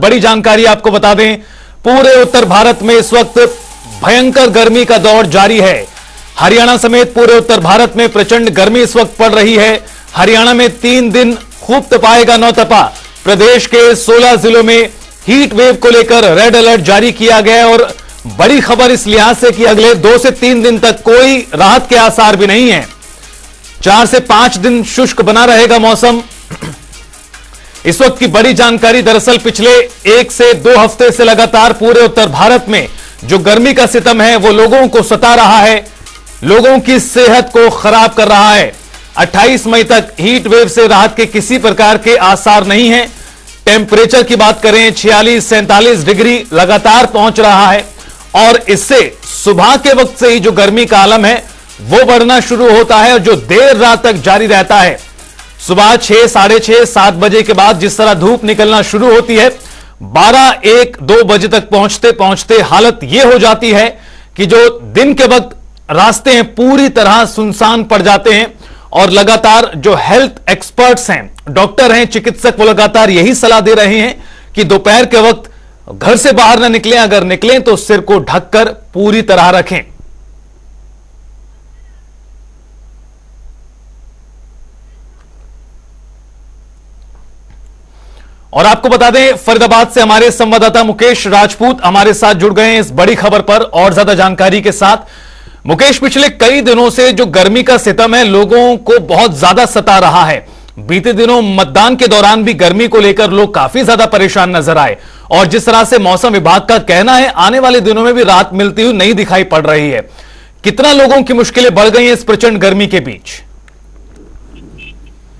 बड़ी जानकारी आपको बता दें, पूरे उत्तर भारत में इस वक्त भयंकर गर्मी का दौर जारी है। हरियाणा समेत पूरे उत्तर भारत में प्रचंड गर्मी इस वक्त पड़ रही है। हरियाणा में 3 दिन खूब तपाएगा नौतपा। प्रदेश के 16 जिलों में हीट वेव को लेकर रेड अलर्ट जारी किया गया है और बड़ी खबर इस लिहाज से कि अगले 2 से 3 दिन तक कोई राहत के आसार भी नहीं है। 4 से 5 दिन शुष्क बना रहेगा मौसम। इस वक्त की बड़ी जानकारी, दरअसल पिछले 1 से 2 हफ्ते से लगातार पूरे उत्तर भारत में जो गर्मी का सितम है वो लोगों को सता रहा है, लोगों की सेहत को खराब कर रहा है। 28 मई तक हीट वेव से राहत के किसी प्रकार के आसार नहीं है। टेम्परेचर की बात करें 46-47 डिग्री लगातार पहुंच रहा है और इससे सुबह के वक्त से ही जो गर्मी का आलम है वो बढ़ना शुरू होता है और जो देर रात तक जारी रहता है। सुबह 6, साढ़े 6, 7 बजे के बाद जिस तरह धूप निकलना शुरू होती है, 12, 1, 2 बजे तक पहुंचते पहुंचते हालत यह हो जाती है कि जो दिन के वक्त रास्ते हैं पूरी तरह सुनसान पड़ जाते हैं और लगातार जो हेल्थ एक्सपर्ट्स हैं, डॉक्टर हैं, चिकित्सक, वो लगातार यही सलाह दे रहे हैं कि दोपहर के वक्त घर से बाहर ना निकलें, अगर निकलें तो सिर को ढककर पूरी तरह रखें। और आपको बता दें, फरीदाबाद से हमारे संवाददाता मुकेश राजपूत हमारे साथ जुड़ गए हैं इस बड़ी खबर पर और ज्यादा जानकारी के साथ। मुकेश, पिछले कई दिनों से जो गर्मी का सितम है लोगों को बहुत ज्यादा सता रहा है। बीते दिनों मतदान के दौरान भी गर्मी को लेकर लोग काफी ज्यादा परेशान नजर आए और जिस तरह से मौसम विभाग का कहना है आने वाले दिनों में भी राहत मिलती हुई नहीं दिखाई पड़ रही है। कितना लोगों की मुश्किलें बढ़ गई हैं इस प्रचंड गर्मी के बीच?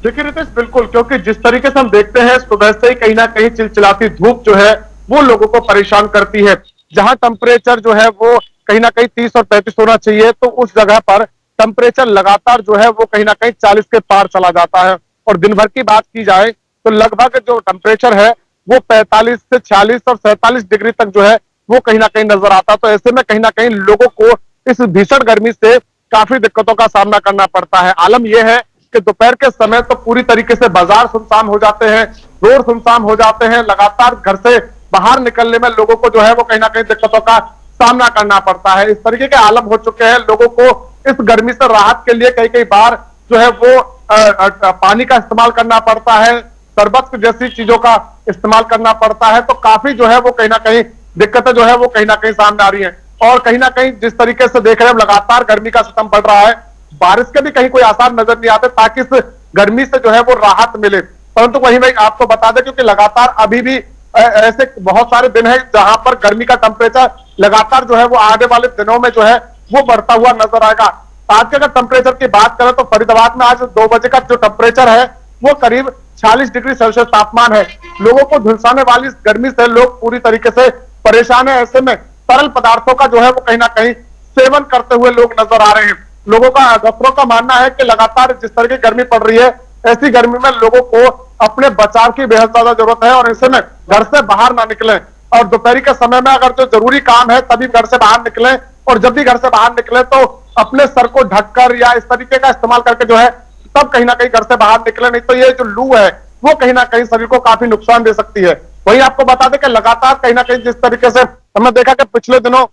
देखिए रितेश, बिल्कुल, क्योंकि जिस तरीके से हम देखते हैं सुबह से ही कहीं ना कहीं चिलचिलाती धूप जो है वो लोगों को परेशान करती है। जहां टेम्परेचर जो है वो कहीं ना कहीं 30 और 35 होना चाहिए, तो उस जगह पर टेम्परेचर लगातार जो है वो कहीं ना कहीं 40 के पार चला जाता है। और दिन भर की बात की जाए तो लगभग जो टेम्परेचर है वो 45 से 46 और 47 डिग्री तक जो है वो कहीं ना कहीं नजर आता है। तो ऐसे में कहीं ना कहीं लोगों को इस भीषण गर्मी से काफी दिक्कतों का सामना करना पड़ता है। आलम यह है कि दोपहर के समय तो पूरी तरीके से बाजार सुनसान हो जाते हैं, रोड सुनसान हो जाते हैं। लगातार घर से बाहर निकलने में लोगों को जो है वो कहीं ना कहीं दिक्कतों का सामना करना पड़ता है। इस तरीके के आलम हो चुके हैं। लोगों को इस गर्मी से राहत के लिए कई बार जो है वो पानी का इस्तेमाल करना पड़ता है, शरबत जैसी चीजों का इस्तेमाल करना पड़ता है। तो काफी जो है वो कहीं ना कहीं दिक्कतें जो है वो कहीं ना कहीं सामने आ रही है। और कहीं ना कहीं जिस तरीके से देख रहे हैं लगातार गर्मी का सितम बढ़ रहा है, बारिश के भी कहीं कोई आसार नजर नहीं आते ताकि इस गर्मी से जो है वो राहत मिले। परंतु वहीं मैं आपको बता दें, क्योंकि लगातार अभी भी ऐसे बहुत सारे दिन हैं जहां पर गर्मी का टेम्परेचर लगातार जो है वो आने वाले दिनों में जो है वो बढ़ता हुआ नजर आएगा। आज के अगर टेम्परेचर की बात करें तो फरीदाबाद में आज 2 बजे का जो टेम्परेचर है वो करीब 46 डिग्री सेल्सियस तापमान है। लोगों को झुलसाने वाली इस गर्मी से लोग पूरी तरीके से परेशान है। ऐसे में तरल पदार्थों का जो है वो कहीं ना कहीं सेवन करते हुए लोग नजर आ रहे हैं। लोगों का, डॉक्टरों का मानना है कि लगातार जिस तरह की गर्मी पड़ रही है, ऐसी गर्मी में लोगों को अपने बचाव की बेहद ज्यादा जरूरत है और ऐसे में घर से बाहर ना निकलें और दोपहर के समय में अगर जो जरूरी काम है तभी घर से बाहर निकलें और जब भी घर से बाहर निकले तो अपने सर को ढककर या इस तरीके का इस्तेमाल करके जो है तब कहीं ना कहीं घर से बाहर निकले, नहीं तो ये जो लू है वो कहीं ना कहीं शरीर को काफी नुकसान दे सकती है। वहीं आपको बता दें कि लगातार कहीं ना कहीं जिस तरीके से हमने देखा कि पिछले दिनों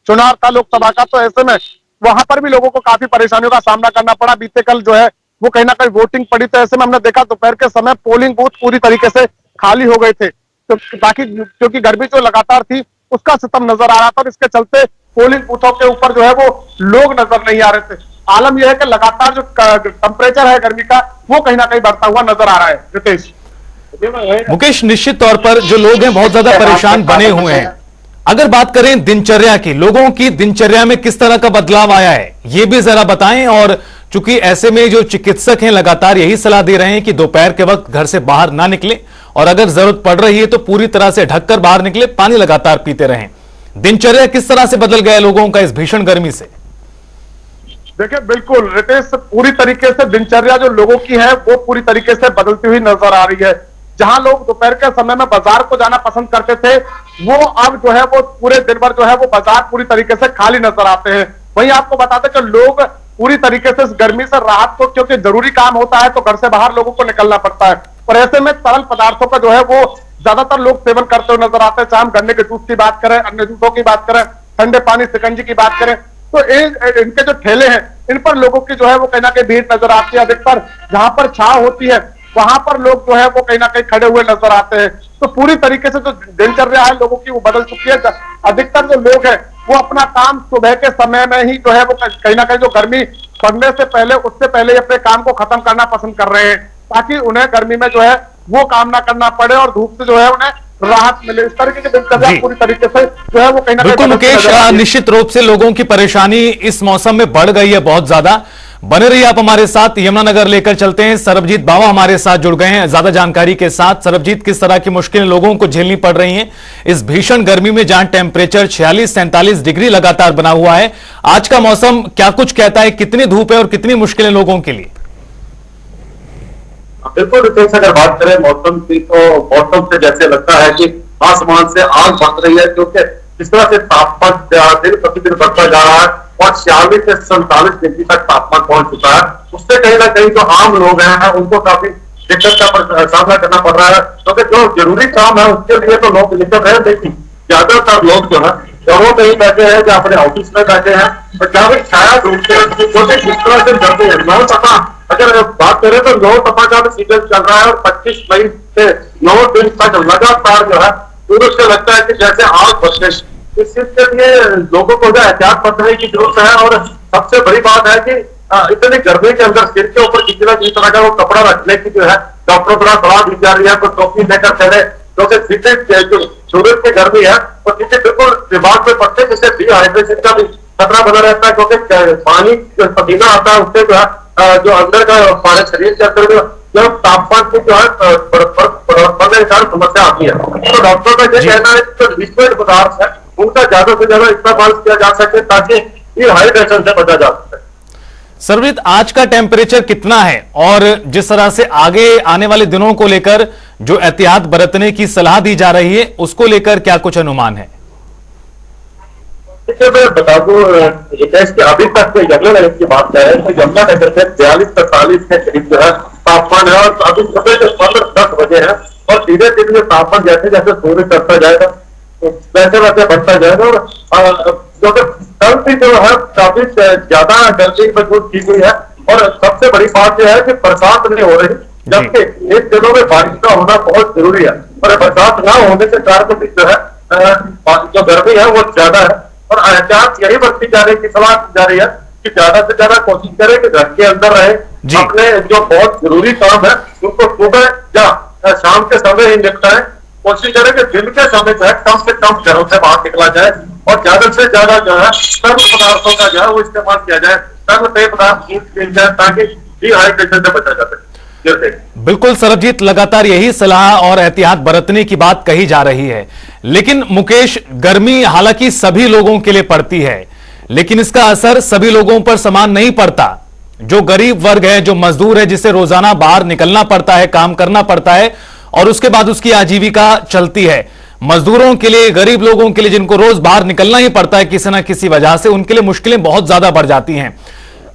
चुनाव था लोकसभा का, तो ऐसे में वहां पर भी लोगों को काफी परेशानियों का सामना करना पड़ा। बीते कल जो है वो कहीं ना कहीं वोटिंग पड़ी, तो ऐसे में हमने देखा दोपहर के समय पोलिंग बूथ पूरी तरीके से खाली हो गए थे, तो ताकि क्योंकि गर्मी जो लगातार थी उसका सितम नजर आ रहा था और इसके चलते पोलिंग बूथों के ऊपर जो है वो लोग नजर नहीं आ रहे थे। आलम यह है कि लगातार जो टेम्परेचर है गर्मी का वो कहीं ना कहीं बढ़ता हुआ नजर आ रहा है। रितेश, मुकेश, निश्चित तौर पर जो लोग हैं बहुत ज्यादा परेशान बने हुए हैं। अगर बात करें दिनचर्या की, लोगों की दिनचर्या में किस तरह का बदलाव आया है ये भी जरा बताएं। और चूंकि ऐसे में जो चिकित्सक हैं लगातार यही सलाह दे रहे हैं कि दोपहर के वक्त घर से बाहर ना निकले और अगर जरूरत पड़ रही है तो पूरी तरह से ढककर बाहर निकले, पानी लगातार पीते रहें। दिनचर्या किस तरह से बदल गया लोगों का इस भीषण गर्मी से? देखिए बिल्कुल रितेश, पूरी तरीके से दिनचर्या जो लोगों की है वो पूरी तरीके से बदलती हुई नजर आ रही है। जहां लोग दोपहर के समय में बाजार को जाना पसंद करते थे वो अब जो है वो पूरे दिन भर जो है वो बाजार पूरी तरीके से खाली नजर आते हैं। वहीं आपको बताते कि लोग पूरी तरीके से इस गर्मी से राहत को, क्योंकि जरूरी काम होता है तो घर से बाहर लोगों को निकलना पड़ता है और ऐसे में तरल पदार्थों का जो है वो ज्यादातर लोग सेवन करते हुए नजर आते हैं। चाहे हम गन्ने के जूस की बात करें, अन्य जूसों की बात करें, ठंडे पानी शिकंजी की बात करें, तो इनके जो ठेले हैं इन पर लोगों की जो है वो कहीं ना कहीं भीड़ नजर आती है। अधिकतर जहां पर छांव होती है वहां पर लोग जो है वो कहीं ना कहीं खड़े हुए नजर आते हैं। तो पूरी तरीके से जो दिनचर्या है लोगों की वो बदल चुकी है। अधिकतर जो लोग हैं वो अपना काम सुबह के समय में ही जो है वो कहीं ना कहीं जो गर्मी पड़ने से पहले उससे पहले अपने काम को खत्म करना पसंद कर रहे हैं, ताकि उन्हें गर्मी में जो है वो काम ना करना पड़े और धूप से जो है उन्हें राहत मिले। इस तरीके की दिनचर्या पूरी तरीके से जो है वो कहीं ना कहीं बिल्कुल मुकेश, निश्चित रूप से लोगों की परेशानी इस मौसम में बढ़ गई है बहुत ज्यादा। बने रहिए आप हमारे साथ, यमुनानगर लेकर चलते हैं। सरबजीत बावा हमारे साथ जुड़ गए हैं ज्यादा जानकारी के साथ। सरबजीत, किस तरह की मुश्किलें लोगों को झेलनी पड़ रही हैं इस भीषण गर्मी में, जहां टेम्परेचर 46-47 डिग्री लगातार बना हुआ है? आज का मौसम क्या कुछ कहता है, कितनी धूप है और कितनी मुश्किलें लोगों के लिए? बिल्कुल रितेश, अगर बात करें मौसम की तो मौसम से जैसे लगता है कि आसमान से आग बढ़ रही है, क्योंकि जिस तरह से तापमान दिन प्रतिदिन बढ़ता जा रहा है और 46 से 47 डिग्री तक तापमान पहुंच चुका है, उससे कहीं ना कहीं जो आम लोग हैं उनको काफी दिक्कत का सामना करना पड़ रहा है। क्योंकि जो जरूरी काम है उसके लिए तो लोग निकल रहे हैं, लेकिन ज्यादातर लोग जो है घरों में ही बैठे हैं या अपने ऑफिस में बैठे हैं और जहाँ भी छाया ढूंढते छोटे जिस तरह से डरते हैं। 9 तपा अगर बात करें तो 9 तपा का भी सीजन चल रहा है और 25 मई से 9 दिन तक लगातार जो है सूरज से लगता है कि जैसे आग बरसे। इस चीज के लिए लोगों को जो एहतियात बरतने की जरूरत है। और सबसे बड़ी बात है कि इतनी गर्मी के अंदर सिर के ऊपर किसी ना किसी तरह का वो कपड़ा रखने की जो है डॉक्टरों द्वारा सलाह दी जा रही है। कोई टोपी लेकर चले, क्योंकि सीधे जो सूरज की गर्मी है वो सीधे बिल्कुल दिमाग में पड़ते, जिससे डिहाइड्रेशन का भी खतरा बना रहता है। क्योंकि पानी पसीना आता है उससे जो है जो अंदर का हमारे शरीर के अंदर जो तापमान की जो है बढ़ने का समस्या आती है। तो डॉक्टर का ये कहना है कि जो लिक्विड पदार्थ है उनका ज्यादा से ज्यादा इस्तेमाल किया जा सके ताकि डिहाइड्रेशन से बचा जा सके। सरबजीत, आज का टेम्परेचर कितना है और जिस तरह से आगे आने वाले दिनों को लेकर जो एहतियात बरतने की सलाह दी जा रही है उसको लेकर क्या कुछ अनुमान है? मैं बता दूं रितेश कि अभी तक यमुनानगर की बात करें तो यमुनानगर से 42-43 के करीब जो है तापमान है और अभी सुबह से 10 बजे है और धीरे धीरे तापमान जैसे जैसे सूर्य करता जाएगा वैसे वैसे बढ़ता जाएगा। और क्योंकि कल भी जो है काफी ज्यादा गर्मी महसूस की गई है और सबसे बड़ी बात यह है कि बरसात नहीं हो रही, जबकि इन दिनों में बारिश का होना बहुत जरूरी है। और बरसात न होने के कारण जो है जो गर्मी है वो ज्यादा है और एहतियात यही बरती जा रही है, सलाह की जा रही है कि ज्यादा से ज्यादा कोशिश करें कि घर के अंदर रहे। अपने जो बहुत जरूरी काम है उनको सुबह या शाम के समय ही निपटाएं। कोशिश करें कि दिन के समय जो है कम से कम घरों से बाहर निकला जाए और ज्यादा से ज्यादा जो है तरल पदार्थों का जो है वो इस्तेमाल किया जाए, तरल पेय पदार्थ यूज जाए ताकि डिहाइड्रेशन से बचा जा सके। बिल्कुल सरबजीत, लगातार यही सलाह और एहतियात बरतने की बात कही जा रही है। लेकिन मुकेश, गर्मी हालांकि सभी लोगों के लिए पड़ती है, लेकिन इसका असर सभी लोगों पर समान नहीं पड़ता। जो गरीब वर्ग है, जो मजदूर है, जिसे रोजाना बाहर निकलना पड़ता है, काम करना पड़ता है और उसके बाद उसकी आजीविका चलती है, मजदूरों के लिए, गरीब लोगों के लिए जिनको रोज बाहर निकलना ही पड़ता है किसी ना किसी वजह से, उनके लिए मुश्किलें बहुत ज्यादा बढ़ जाती हैं।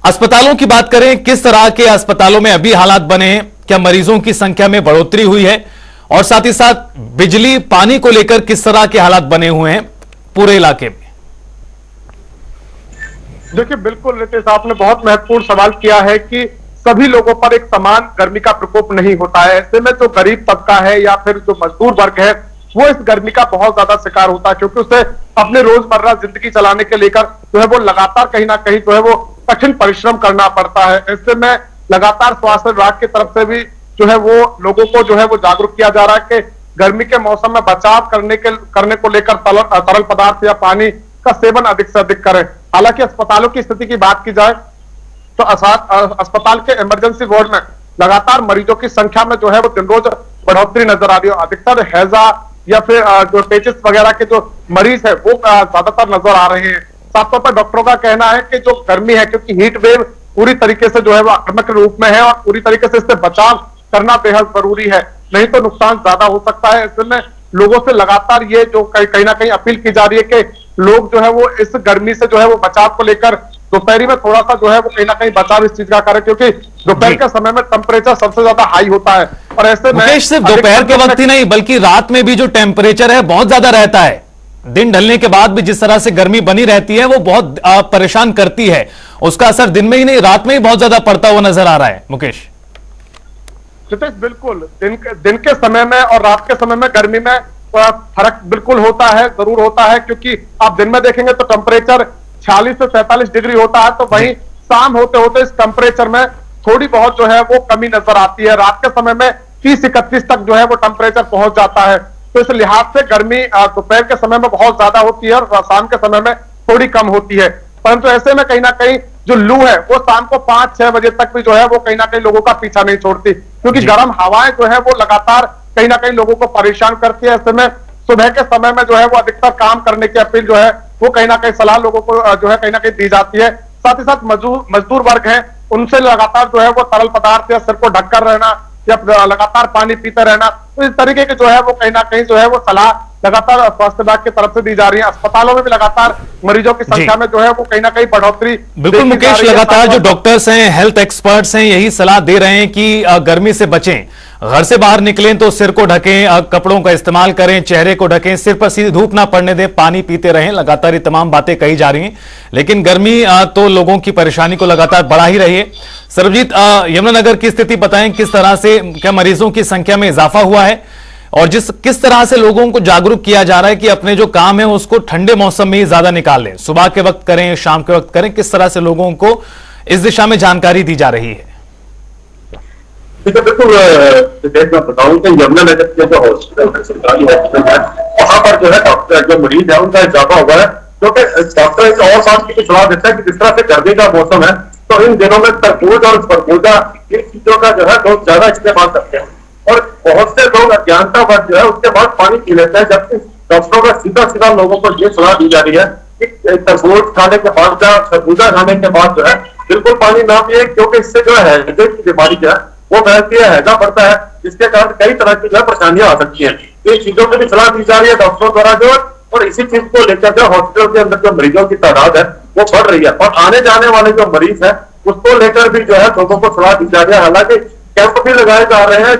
अस्पतालों की बात करें, किस तरह के अस्पतालों में अभी हालात बने हैं? क्या मरीजों की संख्या में बढ़ोतरी हुई है? और साथ ही साथ बिजली पानी को लेकर किस तरह के हालात बने हुए हैं पूरे इलाके में? देखिए, बिल्कुल रितेश, आपने बहुत महत्वपूर्ण सवाल किया है कि सभी लोगों पर एक समान गर्मी का प्रकोप नहीं होता है। ऐसे में जो गरीब तबका है या फिर जो मजदूर वर्ग है वो इस गर्मी का बहुत ज्यादा शिकार होता है, क्योंकि उसे अपने रोजमर्रा जिंदगी चलाने के लेकर जो है वो लगातार कहीं ना कहीं जो है वो कठिन परिश्रम करना पड़ता है। ऐसे में लगातार स्वास्थ्य विभाग की तरफ से भी जो है वो लोगों को जो है वो जागरूक किया जा रहा है कि गर्मी के मौसम में बचाव करने को लेकर तरल पदार्थ या पानी का सेवन अधिक से अधिक करें। हालांकि अस्पतालों की स्थिति की बात की जाए तो अस्पताल के इमरजेंसी वार्ड में लगातार मरीजों की संख्या में जो है वो दिन रोज बढ़ोतरी नजर आ रही है। अधिकतर हैजा या फिर जो पेचिस वगैरह के जो मरीज है वो ज्यादातर नजर आ रहे हैं। साफ तौर पर डॉक्टरों का कहना है कि जो गर्मी है, क्योंकि हीट वेव पूरी तरीके से जो है वो आक्रामक रूप में है और पूरी तरीके से इससे बचाव करना बेहद जरूरी है, नहीं तो नुकसान ज्यादा हो सकता है। ऐसे में लोगों से लगातार ये जो कहीं ना कहीं अपील की जा रही है कि लोग जो है वो इस गर्मी से जो है वो बचाव को लेकर दोपहरी में थोड़ा सा जो है वो कहीं ना कहीं बचाव इस चीज का करें, क्योंकि दोपहर जी। के समय में टेम्परेचर सबसे ज्यादा हाई होता है। और ऐसे में मुकेश, सिर्फ दोपहर के वक्त ही नहीं बल्कि रात में भी जो टेम्परेचर है बहुत ज्यादा रहता है। दिन ढलने के बाद भी जिस तरह से गर्मी बनी रहती है वो बहुत परेशान करती है। उसका असर दिन में ही नहीं रात में ही बहुत ज्यादा पड़ता हुआ नजर आ रहा है। मुकेश, रितेश, बिल्कुल दिन के समय में और रात के समय में गर्मी में थोड़ा फर्क बिल्कुल होता है, जरूर होता है, क्योंकि आप दिन में देखेंगे तो टेम्परेचर 46 से 47 डिग्री होता है, तो वहीं शाम होते होते इस टेम्परेचर में थोड़ी बहुत जो है वो कमी नजर आती है। रात के समय में 30-31 तक जो है वो टेम्परेचर पहुंच जाता है। तो इस लिहाज से गर्मी दोपहर के समय में बहुत ज्यादा होती है और शाम के समय में थोड़ी कम होती है। परंतु ऐसे में कहीं ना कहीं जो लू है वो शाम को 5-6 बजे तक भी जो है वो कहीं ना कहीं लोगों का पीछा नहीं छोड़ती, क्योंकि गर्म हवाएं जो है वो लगातार कहीं ना कहीं लोगों को परेशान करती है। ऐसे में सुबह के समय में जो है वो अधिकतर काम करने की अपील जो है वो कहीं ना कहीं सलाह लोगों को जो है कहीं ना कहीं दी जाती है। साथ ही साथ मजदूर वर्ग है, उनसे लगातार जो है वो तरल पदार्थ या सिर को ढककर रहना या लगातार पानी पीते रहना, तो इस तरीके की जो है वो कहीं ना कहीं जो है वो सलाह लगातार स्वास्थ्य विभाग की तरफ से दी जा रही है। अस्पतालों में भी लगातार मरीजों की संख्या में जो है वो कहीं ना कहीं बढ़ोतरी बिल्कुल मुकेश, लगातार जो डॉक्टर्स हैं, हेल्थ एक्सपर्ट्स हैं, यही सलाह दे रहे हैं कि गर्मी से बचें, घर से बाहर निकलें तो सिर को ढकें, कपड़ों का इस्तेमाल करें, चेहरे को ढकें, सिर पर सीधी धूप ना पड़ने दें, पानी पीते रहें। लगातार ये तमाम बातें कही जा रही हैं, लेकिन गर्मी तो लोगों की परेशानी को लगातार बढ़ा ही रही है। सर्वजीत, यमुनानगर की स्थिति बताएं, किस तरह से क्या मरीजों की संख्या में इजाफा हुआ है और किस तरह से लोगों को जागरूक किया जा रहा है कि अपने जो काम है उसको ठंडे मौसम में ही ज्यादा निकाल लें, सुबह के वक्त करें, शाम के वक्त करें, किस तरह से लोगों को इस दिशा में जानकारी दी जा रही है? बिल्कुल मैं बताऊं कि यमुनानगर के जो हॉस्पिटल सरकारी हॉस्पिटल है वहां पर जो है डॉक्टर जो मरीज है उनका इजाफा हुआ है, क्योंकि डॉक्टर एक और बात की सलाह देता है कि जिस तरह से गर्मी का मौसम है तो इन दिनों में तरबूज और खरबूजा इन चीजों का जो है लोग ज्यादा इस्तेमाल करते हैं और बहुत से लोग अज्ञानता पर जो है उसके बाद पानी पी लेते हैं, जबकि डॉक्टरों का सीधा सीधा लोगों को ये सलाह दी जा रही है कि तरबूज खाने के बाद या खरबूजा खाने के बाद जो है बिल्कुल पानी ना पिए, क्योंकि इससे जो है हृदय की बीमारी जो है वो फैलती है, हैजा बढ़ता है, जिसके कारण कई तरह की जो परेशानियां आ सकती हैं। इन चीजों की भी सलाह दी जा रही है डॉक्टरों द्वारा जो, और इसी चीज को लेकर जो हॉस्पिटल के अंदर जो मरीजों की तादाद है वो बढ़ रही है और आने जाने वाले जो मरीज है उसको लेकर भी जो है लोगों को सलाह दी जा रही है। हालांकि कैंप भी लगाए जा रहे हैं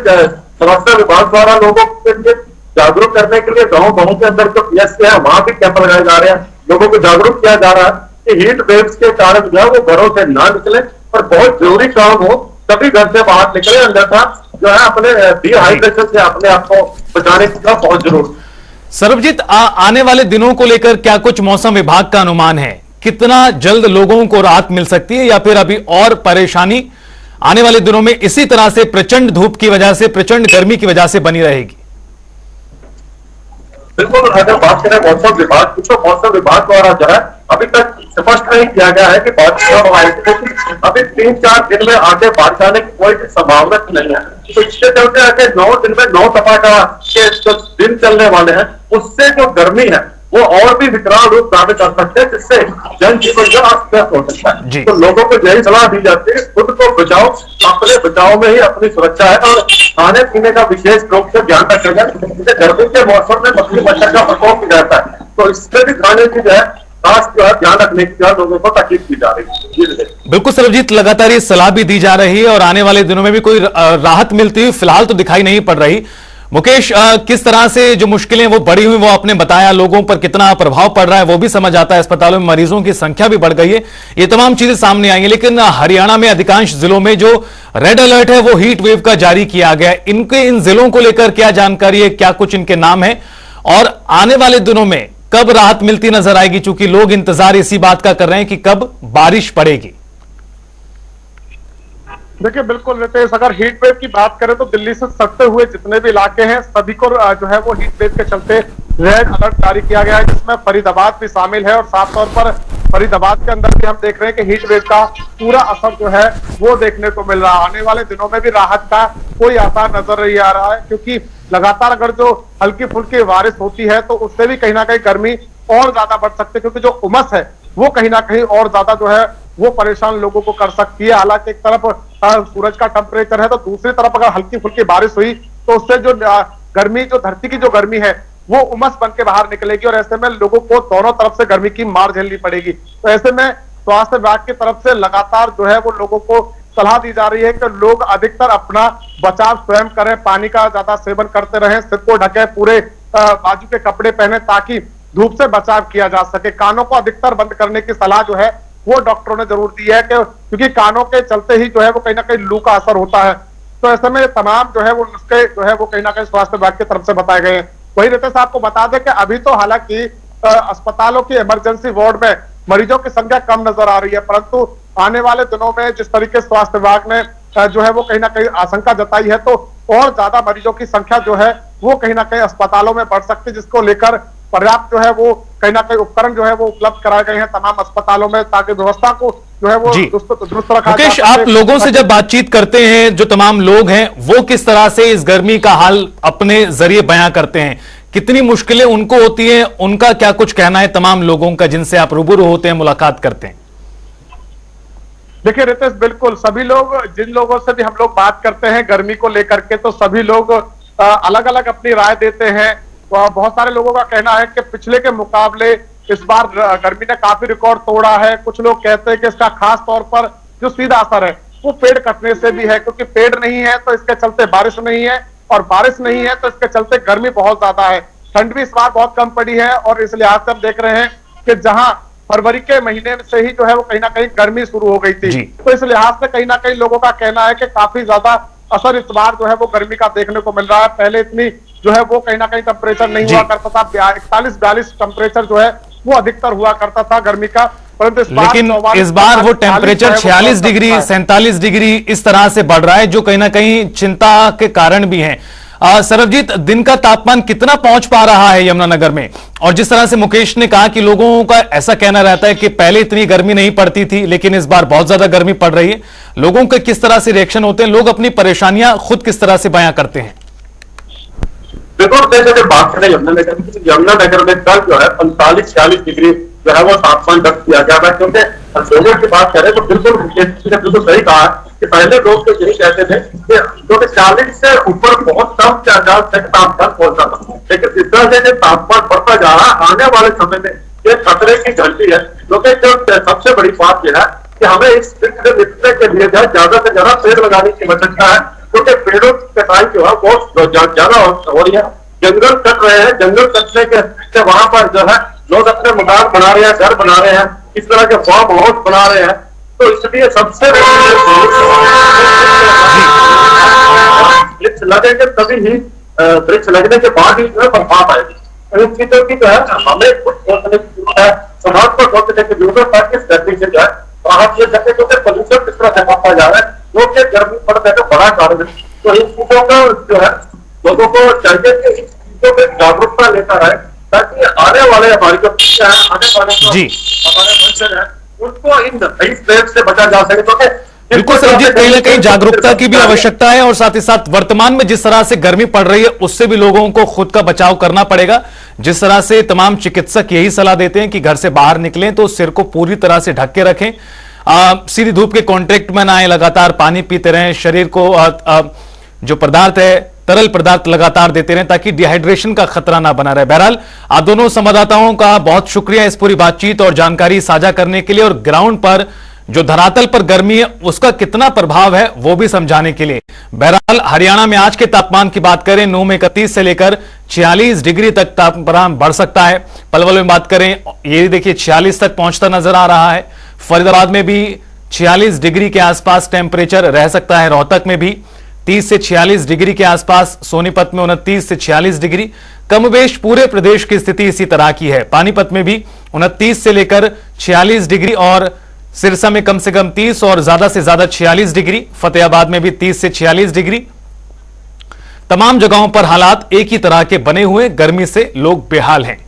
स्वास्थ्य विभाग द्वारा लोगों के लिए जागरूक करने के लिए, गाँव के अंदर जो पीएससी है वहां भी कैंप लगाए जा रहे हैं, लोगों को जागरूक किया जा रहा है कि हीट वेव्स के कारण जो है वो घरों से ना निकले और बहुत जरूरी काम हो तभी घर से बाहर निकले, अन्यथा जो है अपने डिहाइड्रेशन से अपने आप को बचाने की बहुत जरूरत। सर्वजीत, आने वाले दिनों को लेकर क्या कुछ मौसम विभाग का अनुमान है? कितना जल्द लोगों को राहत मिल सकती है या फिर अभी और परेशानी आने वाले दिनों में इसी तरह से प्रचंड धूप की वजह से, प्रचंड गर्मी की वजह से बनी रहेगी? बिल्कुल, अगर बात करें मौसम विभाग की तो मौसम विभाग द्वारा जो है अभी तक स्पष्ट नहीं किया गया है कि बारिश कब आएगी, अभी 3-4 दिन में आगे बारिश आने की कोई संभावना नहीं है। तो इसके चलते आगे 9 दिन में 9 तपाका के जो दिन चलने वाले हैं उससे जो गर्मी है वो और भी विकराल रूप धारण कर सकते हैं, जिससे जनजीवन जो अस्त व्यस्त हो सकता है। तो लोगों को यही सलाह दी जाती है खुद को बचाओ, अपने बचाव में ही अपनी सुरक्षा है और खाने पीने का विशेष रूप से ध्यान रखा जाए, जैसे गर्मी के मौसम में मछली मच्छर का प्रकोप भी रहता है, तो इससे भी खाने की जो है खास जो है ध्यान रखने की जो लोगों को तकलीफ की जा रही है। बिल्कुल सर्वजीत, लगातार ये सलाह भी दी जा रही है और आने वाले दिनों में भी कोई राहत मिलती हुई फिलहाल तो दिखाई नहीं पड़ रही। मुकेश, किस तरह से जो मुश्किलें वो बढ़ी हुई वो आपने बताया, लोगों पर कितना प्रभाव पड़ रहा है वो भी समझ आता है, अस्पतालों में मरीजों की संख्या भी बढ़ गई है, ये तमाम चीजें सामने आई हैं। लेकिन हरियाणा में अधिकांश जिलों में जो रेड अलर्ट है वो हीट वेव का जारी किया गया है, इन जिलों को लेकर क्या जानकारी है, क्या कुछ इनके नाम है और आने वाले दिनों में कब राहत मिलती नजर आएगी? चूंकि लोग इंतजार इसी बात का कर रहे हैं कि कब बारिश पड़ेगी। देखिए, बिल्कुल रितेश, अगर हीट वेव की बात करें तो दिल्ली से सटते हुए जितने भी इलाके हैं सभी को जो है वो हीट वेव के चलते रेड अलर्ट जारी किया गया है, जिसमें फरीदाबाद भी शामिल है और साफ तौर पर फरीदाबाद के अंदर भी हम देख रहे हैं कि हीट वेव का पूरा असर जो है वो देखने को मिल रहा है। आने वाले दिनों में भी राहत का कोई आसार नजर नहीं आ रहा है, क्योंकि लगातार अगर जो हल्की फुल्की बारिश होती है तो उससे भी कहीं ना कहीं गर्मी और ज्यादा बढ़ सकती है, क्योंकि जो उमस है वो कहीं ना कहीं और ज्यादा जो है वो परेशान लोगों को कर सकती है। हालांकि एक तरफ सूरज का टेम्परेचर है तो दूसरी तरफ अगर हल्की फुल्की बारिश हुई तो उससे जो गर्मी, जो धरती की जो गर्मी है वो उमस बन के बाहर निकलेगी और ऐसे में लोगों को दोनों तरफ से गर्मी की मार झेलनी पड़ेगी। तो ऐसे में स्वास्थ्य विभाग की तरफ से लगातार जो है वो लोगों को सलाह दी जा रही है कि लोग अधिकतर अपना बचाव स्वयं करें, पानी का ज्यादा सेवन करते रहें, सिर को ढके, पूरे बाजू के कपड़े पहने ताकि धूप से बचाव किया जा सके। कानों को अधिकतर बंद करने की सलाह जो है वो डॉक्टरों ने जरूर दी है कि क्योंकि कानों के चलते ही जो है वो कहीं ना कहीं लू का असर होता है। तो ऐसे में तमाम जो है वो नुस्खे जो है वो कहीं ना कहीं स्वास्थ्य विभाग की तरफ से बताए गए हैं। वही रितेश आपको बता दें कि अभी तो हालांकि अस्पतालों की इमरजेंसी वार्ड में मरीजों की संख्या कम नजर आ रही है, परंतु आने वाले दिनों में जिस तरीके से स्वास्थ्य विभाग ने जो है वो कहीं ना कहीं आशंका जताई है, तो और ज्यादा मरीजों की संख्या जो है वो कहीं ना कहीं अस्पतालों में बढ़ सकती है, जिसको लेकर पर्याप्त जो है वो कहीं ना कहीं उपकरण जो है वो उपलब्ध कराए गए हैं तमाम अस्पतालों में, ताकि व्यवस्था को जो है वो दुरुस्त रखा जाए। मुकेश, आप लोगों से जब बातचीत करते हैं, जो तमाम लोग हैं वो किस तरह से इस गर्मी का हाल अपने जरिए बयां करते हैं, कितनी मुश्किलें उनको होती हैं, उनका क्या कुछ कहना है तमाम लोगों का जिनसे आप रूबरू होते हैं, मुलाकात करते हैं? देखिए रितेश, बिल्कुल सभी लोग, जिन लोगों से भी हम लोग बात करते हैं गर्मी को लेकर के, तो सभी लोग अलग अलग अपनी राय देते हैं। बहुत सारे लोगों का कहना है कि पिछले के मुकाबले इस बार गर्मी ने काफी रिकॉर्ड तोड़ा है। कुछ लोग कहते हैं कि इसका खास तौर पर जो सीधा असर है वो पेड़ कटने से भी है, क्योंकि पेड़ नहीं है तो इसके चलते बारिश नहीं है, और बारिश नहीं है तो इसके चलते गर्मी बहुत ज्यादा है। ठंड भी इस बार बहुत कम पड़ी है, और इस लिहाज से हम देख रहे हैं कि जहां फरवरी के महीने से ही जो है वो कहीं ना कहीं गर्मी शुरू हो गई थी, तो इस लिहाज से कहीं ना कहीं लोगों का कहना है कि काफी ज्यादा असर इस बार जो है वो गर्मी का देखने को मिल रहा है। पहले इतनी जो है वो कहीं ना कहीं टेम्परेचर नहीं हुआ करता था, 41-42 टेम्परेचर जो है वो अधिकतर हुआ करता था गर्मी का, परंतु लेकिन इस बार वो टेम्परेचर 46 डिग्री 47 डिग्री इस तरह से बढ़ रहा है, जो कहीं ना कहीं चिंता के कारण भी है। सरबजीत, दिन का तापमान कितना पहुंच पा रहा है यमुनानगर में? और जिस तरह से मुकेश ने कहा कि लोगों का ऐसा कहना रहता है कि पहले इतनी गर्मी नहीं पड़ती थी लेकिन इस बार बहुत ज्यादा गर्मी पड़ रही है, लोगों के किस तरह से रिएक्शन होते हैं, लोग अपनी परेशानियां खुद किस तरह से बयां करते हैं? देखो, जैसे बात करें यमुनानगर में कल जो है 45-46 डिग्री जो है वो तापमान दर्ज किया गया था, क्योंकि लोगों की बात करें तो बिल्कुल सही कहा कि पहले लोग तो यही कहते थे कि जो 40 से ऊपर बहुत कम तापमान पहुंचा था, लेकिन जिस तरह से तापमान बढ़ता जा रहा है आने वाले समय में ये खतरे की घंटी है। क्योंकि जो सबसे बड़ी बात यह है कि हमें इस से निपटने के लिए ज्यादा से ज्यादा पेड़ लगाने की आवश्यकता है, क्योंकि पेड़ों की कटाई जो है बहुत ज्यादा हो रही है। जंगल कट रहे हैं, जंगल कटने के वहां पर जो है लोग अपने मकान बना रहे हैं, घर बना रहे हैं, इस तरह के फार्म हाउस बना रहे हैं, तो इसलिए सबसे वृक्ष लगेंगे तभी ही, वृक्ष लगने के बाद ही जो है बरसात आएगी। इन चीजों की जो है हमें कुछ सोचने की जरूरत है, समाज को सोचने की जरूरत है ताकि इस गर्मी से जो है राहत मिल सके, क्योंकि प्रदूषण किस तरह से बढ़ता जा रहा है, लोग गर्मी पड़ने का बड़ा कारण है। तो इन चीजों का जो है लोगों को चाहिए कि इन चीजों पर जागरूकता लेकर आए, ताकि आने वाले हमारी जो पीढ़ियां है, आने वाले हमारे वंशज है, उनको इन स्प्रेड से बचा जा सके। तो बिल्कुल सरजीत, कहीं ना कहीं जागरूकता की भी आवश्यकता है, और साथ ही साथ वर्तमान में जिस तरह से गर्मी पड़ रही है उससे भी लोगों को खुद का बचाव करना पड़ेगा। जिस तरह से तमाम चिकित्सक यही सलाह देते हैं कि घर से बाहर निकलें तो सिर को पूरी तरह से ढक के रखें, सीधी धूप के कांटेक्ट में ना आए, लगातार पानी पीते रहें, शरीर को जो पदार्थ है तरल पदार्थ लगातार देते रहें ताकि डिहाइड्रेशन का खतरा ना बना रहे। बहरहाल आप दोनों संवाददाताओं का बहुत शुक्रिया इस पूरी बातचीत और जानकारी साझा करने के लिए, और ग्राउंड पर जो धरातल पर गर्मी है उसका कितना प्रभाव है वो भी समझाने के लिए। बहरहाल हरियाणा में आज के तापमान की बात करें, नूंह में 31 से लेकर 46 डिग्री तक तापमान बढ़ सकता है। पलवल में बात करें, ये देखिए 46 तक पहुंचता नजर आ रहा है। फरीदाबाद में भी 46 डिग्री के आसपास टेम्परेचर रह सकता है। रोहतक में भी 30 से 46 डिग्री के आसपास, सोनीपत में 29 से 46 डिग्री। कमोबेश पूरे प्रदेश की स्थिति इसी तरह की है। पानीपत में भी 29 से लेकर 46 डिग्री, और सिरसा में कम से कम 30 और ज्यादा से ज्यादा 46 डिग्री। फतेहाबाद में भी 30 से 46 डिग्री। तमाम जगहों पर हालात एक ही तरह के बने हुए, गर्मी से लोग बेहाल हैं।